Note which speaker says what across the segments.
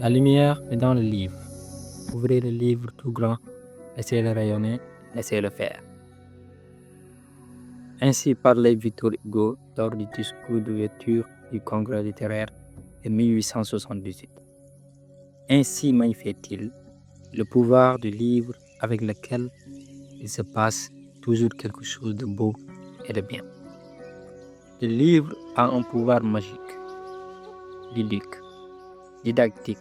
Speaker 1: La lumière est dans le livre. Ouvrez le livre tout grand, laissez-le rayonner, laissez-le faire. Ainsi parlait Victor Hugo lors du discours d'ouverture du Congrès littéraire de 1878. Ainsi manifeste-t-il le pouvoir du livre avec lequel il se passe toujours quelque chose de beau et de bien. Le livre a un pouvoir magique, ludique, didactique,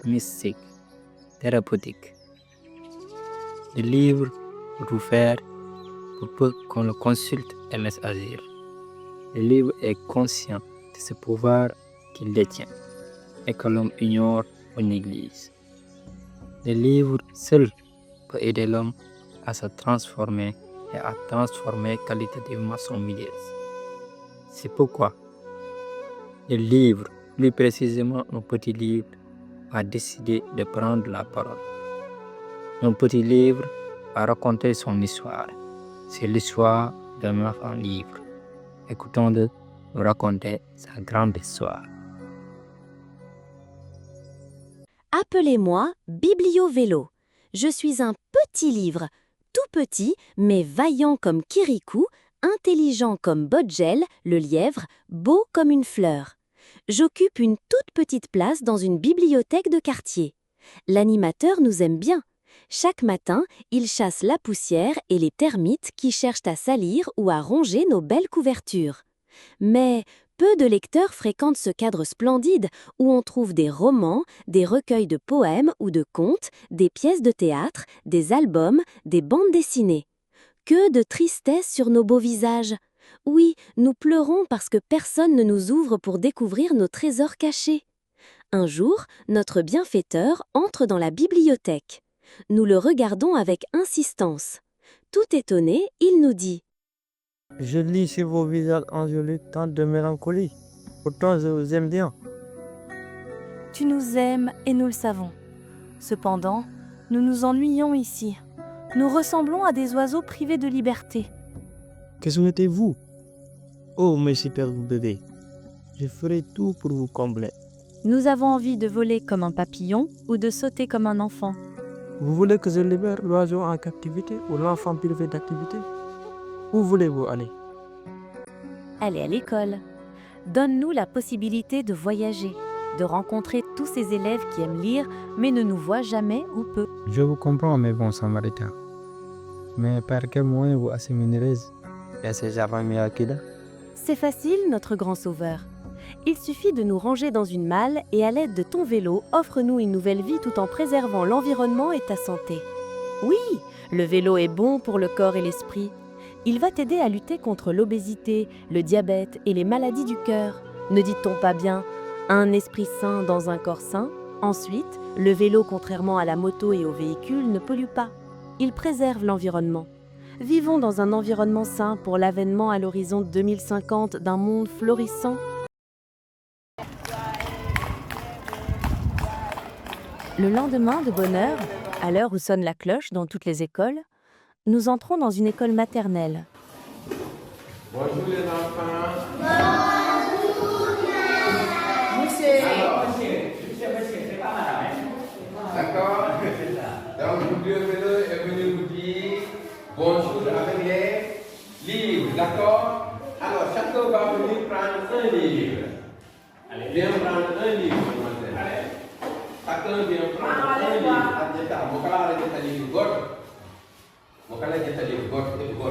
Speaker 1: mystique, thérapeutique. Le livre peut tout faire pour peu qu'on le consulte et laisse agir. Le livre est conscient de ce pouvoir qu'il détient et que l'homme ignore ou néglige. Le livre seul peut aider l'homme à se transformer et à transformer qualitativement son milieu. C'est pourquoi le livre, plus précisément un petit livre, a décidé de prendre la parole. Un petit livre a raconté son histoire. C'est l'histoire d'un enfant libre. Écoutons-le nous raconter sa grande histoire.
Speaker 2: Appelez-moi Biblio-Vélo. Je suis un petit livre, tout petit, mais vaillant comme Kirikou, intelligent comme Bodgel, le lièvre, beau comme une fleur. J'occupe une toute petite place dans une bibliothèque de quartier. L'animateur nous aime bien. Chaque matin, il chasse la poussière et les termites qui cherchent à salir ou à ronger nos belles couvertures. Mais peu de lecteurs fréquentent ce cadre splendide où on trouve des romans, des recueils de poèmes ou de contes, des pièces de théâtre, des albums, des bandes dessinées. Que de tristesse sur nos beaux visages! Oui, nous pleurons parce que personne ne nous ouvre pour découvrir nos trésors cachés. Un jour, notre bienfaiteur entre dans la bibliothèque. Nous le regardons avec insistance. Tout étonné, il nous dit «
Speaker 3: Je lis sur vos visages enjolés tant de mélancolie. Pourtant, je vous aime bien. »
Speaker 4: Tu nous aimes et nous le savons. Cependant, nous nous ennuyons ici. Nous ressemblons à des oiseaux privés de liberté.
Speaker 3: Que souhaitez-vous? Oh, mes super bébés, je ferai tout pour vous combler.
Speaker 4: Nous avons envie de voler comme un papillon ou de sauter comme un enfant.
Speaker 3: Vous voulez que je libère l'oiseau en captivité ou l'enfant privé d'activité? Où voulez-vous aller?
Speaker 4: Aller à l'école. Donne-nous la possibilité de voyager, de rencontrer tous ces élèves qui aiment lire mais ne nous voient jamais ou peu.
Speaker 1: Je vous comprends, mes bons samaritains. Mais par quel moyen vous acheminerez ces affaires à Kida?
Speaker 4: C'est facile, notre grand sauveur. Il suffit de nous ranger dans une malle et à l'aide de ton vélo, offre-nous une nouvelle vie tout en préservant l'environnement et ta santé. Oui, le vélo est bon pour le corps et l'esprit. Il va t'aider à lutter contre l'obésité, le diabète et les maladies du cœur. Ne dit-on pas bien « un esprit sain dans un corps sain » ? Ensuite, le vélo, contrairement à la moto et aux véhicules, ne pollue pas. Il préserve l'environnement. Vivons dans un environnement sain pour l'avènement à l'horizon 2050 d'un monde florissant. Le lendemain de bonne heure, à l'heure où sonne la cloche dans toutes les écoles, nous entrons dans une école maternelle.
Speaker 5: Bonjour les enfants. Bonjour. Monsieur. C'est pas mal, hein? D'accord. Donc, Biblio-Vélo est venu vous dire bonjour avec les livres, d'accord? Alors, chacun va venir prendre un livre. Allez, viens prendre un livre, mademoiselle. Allez. Chacun vient prendre un livre.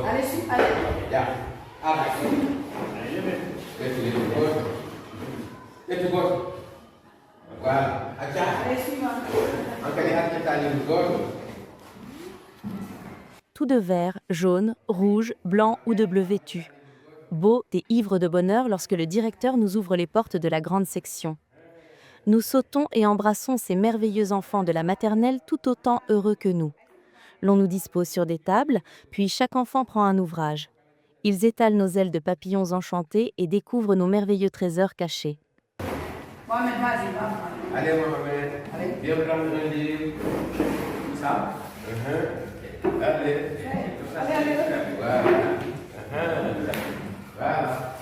Speaker 6: Allez-y, allez.
Speaker 5: Ya. Voilà.
Speaker 4: Tout de vert, jaune, rouge, blanc ou de bleu vêtu. Beau et ivre de bonheur lorsque le directeur nous ouvre les portes de la grande section. Nous sautons et embrassons ces merveilleux enfants de la maternelle tout autant heureux que nous. L'on nous dispose sur des tables, puis chaque enfant prend un ouvrage. Ils étalent nos ailes de papillons enchantés et découvrent nos merveilleux trésors cachés.
Speaker 6: Mohamed, vas-y, va.
Speaker 5: Allez, Mohamed. Allez. Viens prendre un livre. Ça. Allez.
Speaker 6: Allez.
Speaker 5: Voilà. Voilà.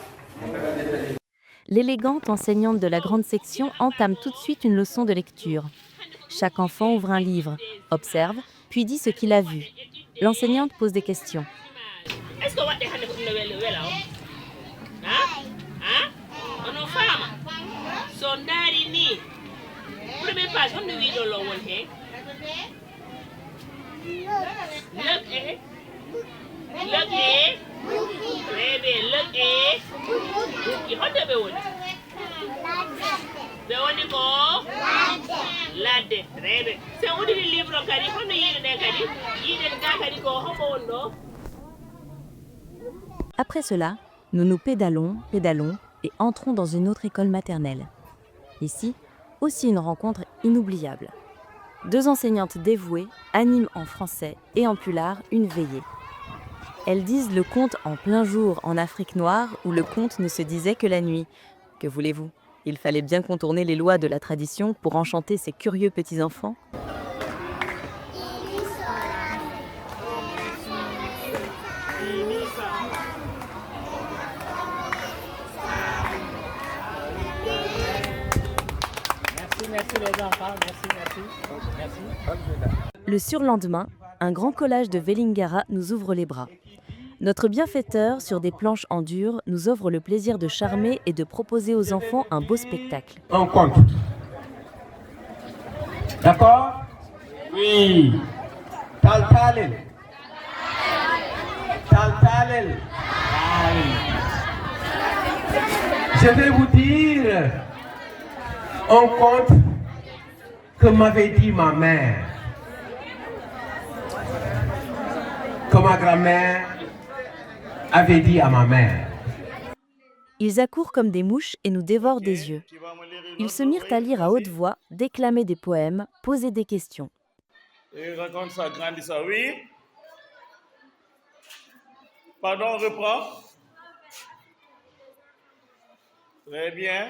Speaker 4: L'élégante enseignante de la grande section entame tout de suite une leçon de lecture. Chaque enfant ouvre un livre, observe, puis dit ce qu'il a vu. L'enseignante pose des questions. Après cela, nous nous pédalons et entrons dans une autre école maternelle. Ici, aussi une rencontre inoubliable. 2 enseignantes dévouées animent en français et en pulaar une veillée. Elles disent le conte en plein jour en Afrique noire où le conte ne se disait que la nuit. Que voulez-vous ? Il fallait bien contourner les lois de la tradition pour enchanter ces curieux petits-enfants.
Speaker 3: Merci les enfants, merci.
Speaker 4: Le surlendemain, un grand collage de Vélingara nous ouvre les bras. Notre bienfaiteur, sur des planches en dur, nous offre le plaisir de charmer et de proposer aux enfants un beau spectacle.
Speaker 5: On compte. D'accord? Oui. Taltalel. Taltalel. Je vais vous dire un conte que m'avait dit ma mère. Que ma grand-mère avait dit à ma mère.
Speaker 4: Ils accourent comme des mouches et nous dévorent des yeux. Ils se mirent à lire à haute voix, déclamer des poèmes, poser des questions.
Speaker 7: Et raconte ça, grandit ça, oui. Pardon, on reprend. Très bien.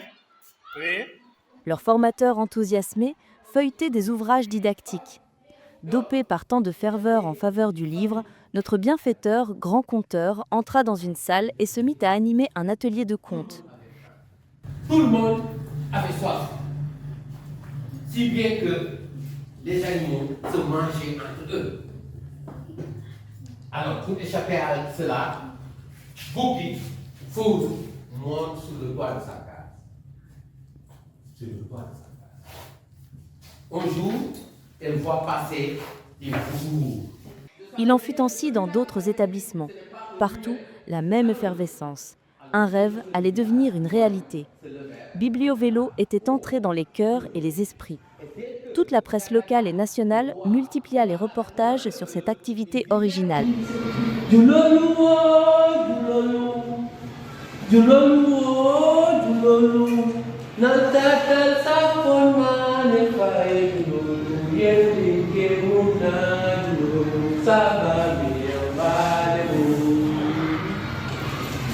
Speaker 7: Oui.
Speaker 4: Leurs formateurs enthousiasmés feuilletaient des ouvrages didactiques. Dopé par tant de ferveur en faveur du livre, notre bienfaiteur, grand conteur, entra dans une salle et se mit à animer un atelier de contes.
Speaker 5: Tout le monde avait soif. Si bien que les animaux se mangeaient entre eux. Alors, pour échapper à cela, Bouki, Foudre, monte sur le toit de sa case. Sur le toit de sa case. Un jour, elle voit passer des fours.
Speaker 4: Il en fut ainsi dans d'autres établissements. Partout, la même effervescence. Un rêve allait devenir une réalité. Biblio-Vélo était entré dans les cœurs et les esprits. Toute la presse locale et nationale multiplia les reportages sur cette activité originale.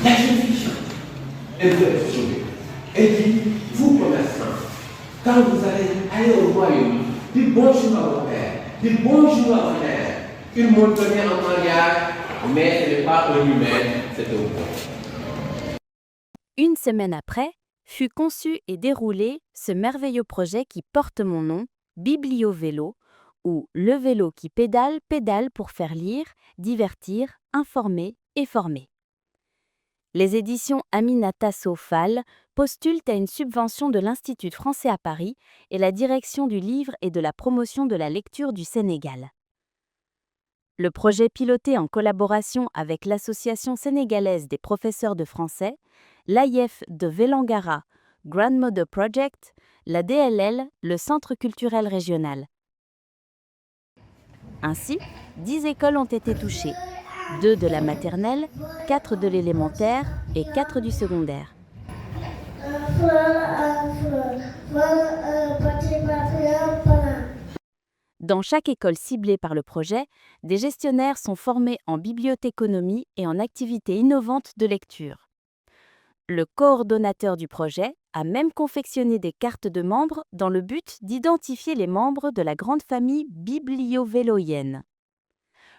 Speaker 5: La jeune fille chante. Elle veut être sauvée. Elle dit, vous commerçants, quand vous allez aller au royaume, dites bonjour à votre père, dites bonjour à votre mère. Ils m'ont donné un mariage, mais ce n'est pas un humain, c'est un bon.
Speaker 4: Une semaine après, fut conçu et déroulé ce merveilleux projet qui porte mon nom, Biblio-Vélo, ou le vélo qui pédale pour faire lire, divertir, informer et former. Les éditions Aminata Sow-Fall postulent à une subvention de l'Institut français à Paris et la direction du livre et de la promotion de la lecture du Sénégal. Le projet piloté en collaboration avec l'Association sénégalaise des professeurs de français, l'AIEF de Vélingara, Grandmother Project, la DLL, le Centre culturel régional. Ainsi, 10 écoles ont été touchées, 2 de la maternelle, 4 de l'élémentaire et 4 du secondaire. Dans chaque école ciblée par le projet, des gestionnaires sont formés en bibliothéconomie et en activités innovantes de lecture. Le coordonnateur du projet a même confectionné des cartes de membres dans le but d'identifier les membres de la grande famille biblio-véloïenne.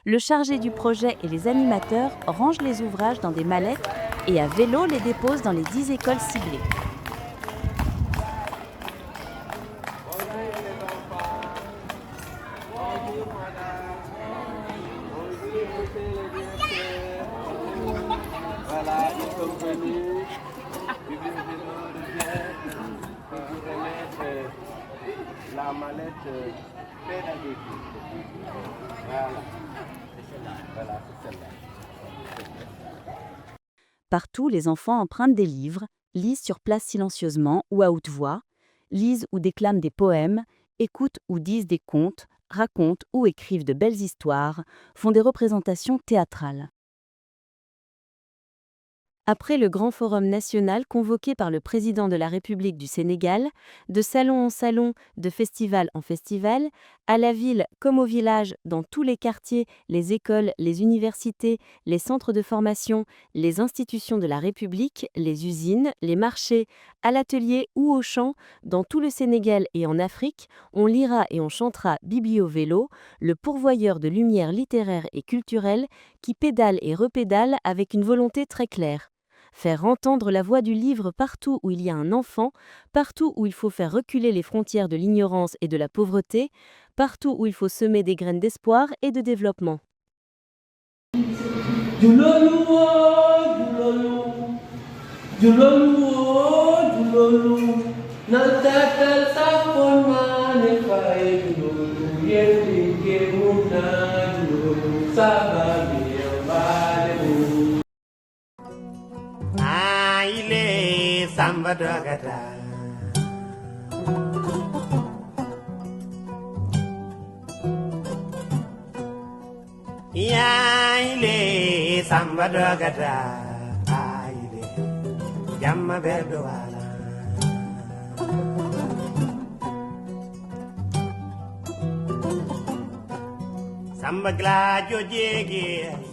Speaker 4: Le chargé du projet et les animateurs rangent les ouvrages dans des mallettes et à vélo les déposent dans les 10 écoles ciblées.
Speaker 5: comprenez, bibliophile de bière, pour vous remettre la mallette pédagogique. Voilà. Voilà, c'est celle-là.
Speaker 4: Partout, les enfants empruntent des livres, lisent sur place silencieusement ou à haute voix, lisent ou déclament des poèmes, écoutent ou disent des contes, racontent ou écrivent de belles histoires, font des représentations théâtrales. Après le grand forum national convoqué par le président de la République du Sénégal, de salon en salon, de festival en festival, à la ville comme au village, dans tous les quartiers, les écoles, les universités, les centres de formation, les institutions de la République, les usines, les marchés, à l'atelier ou au champ, dans tout le Sénégal et en Afrique, on lira et on chantera Biblio-Vélo, le pourvoyeur de lumière littéraire et culturelle qui pédale et repédale avec une volonté très claire. Faire entendre la voix du livre partout où il y a un enfant, partout où il faut faire reculer les frontières de l'ignorance et de la pauvreté, partout où il faut semer des graines d'espoir et de développement.
Speaker 8: Samba Dogata Yaile Samba Dogata Aile Jamma Bedwala Samba Gladio Jege